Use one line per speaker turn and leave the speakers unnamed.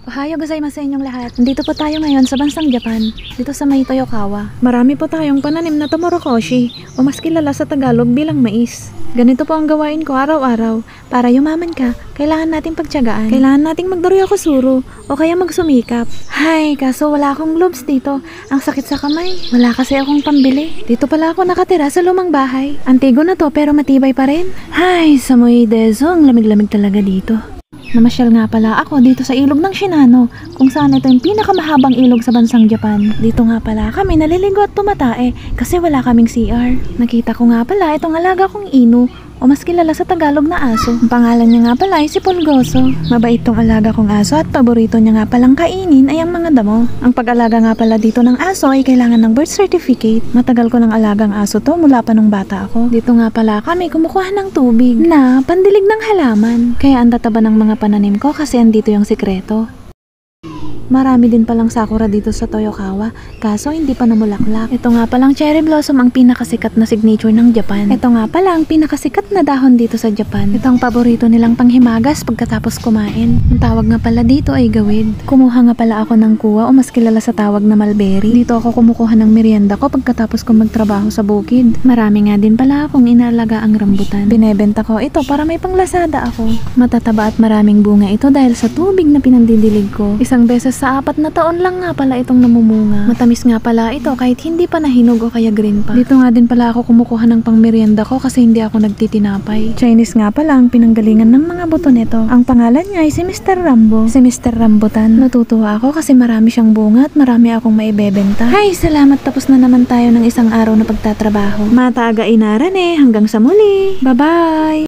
Ohayo gozaimasu sa inyong lahat. Nandito po tayo ngayon sa bansang Japan, dito sa may Toyokawa. Marami po tayong pananim na tomorokoshi, o mas kilala sa Tagalog bilang mais. Ganito po ang gawain ko araw-araw. Para yumaman ka, kailangan nating pagtiyagaan. Kailangan nating magdaruyakusuru o kaya magsumikap. Hay, kaso wala akong gloves dito. Ang sakit sa kamay. Wala kasi akong pambili. Dito pala ako nakatira sa lumang bahay. Antigo na to pero matibay pa rin. Hay, Samui Dezo, ang lamig-lamig talaga dito. Namasyal nga pala ako dito sa ilog ng Shinano, kung saan ito yung pinakamahabang ilog sa bansang Japan. Dito nga pala kami naliligo at tumatae kasi wala kaming CR. Nakita ko nga pala itong alaga kong Inu, o mas kilala sa Tagalog na aso. Ang pangalan niya nga pala ay si Pulgoso. Mabait tong alaga kong aso at paborito niya nga palang kainin ay ang mga damo. Ang pag-alaga nga pala dito ng aso ay kailangan ng birth certificate. Matagal ko ng alagang aso to mula pa nung bata ako. Dito nga pala kami kumukuha ng tubig na pandilig ng halaman. Kaya ang tataba ng mga pananim ko kasi andito yung sikreto. Marami din palang sakura dito sa Toyokawa, kaso hindi pa namulaklak. Ito nga palang cherry blossom ang pinakasikat na signature ng Japan. Ito nga pala ang pinakasikat na dahon dito sa Japan. Ito ang paborito nilang panghimagas pagkatapos kumain. Ang tawag nga pala dito ay gawid. Kumuha nga pala ako ng kuwa o mas kilala sa tawag na mulberry. Dito ako kumukuha ng merienda ko pagkatapos ko magtrabaho sa bukid. Marami nga din pala akong inaalaga ang rambutan. Binebenta ko ito para may panglasada ako. Matataba at maraming bunga ito dahil sa tubig na pinandidilig ko. Isang beses sa 4 na taon lang nga pala itong namumunga. Matamis nga pala ito kahit hindi pa nahinog o kaya green pa. Dito nga din pala ako kumukuha ng pangmerienda ko kasi hindi ako nagtitinapay. Chinese nga pala ang pinanggalingan ng mga buto nito. Ang pangalan niya ay si Mr. Rambo. Si Mr. Rambutan. Natutuwa ako kasi marami siyang bunga at marami akong maibebenta. Hay, salamat, tapos na naman tayo ng isang araw na pagtatrabaho. Mataga inaran hanggang sa muli. Bye-bye!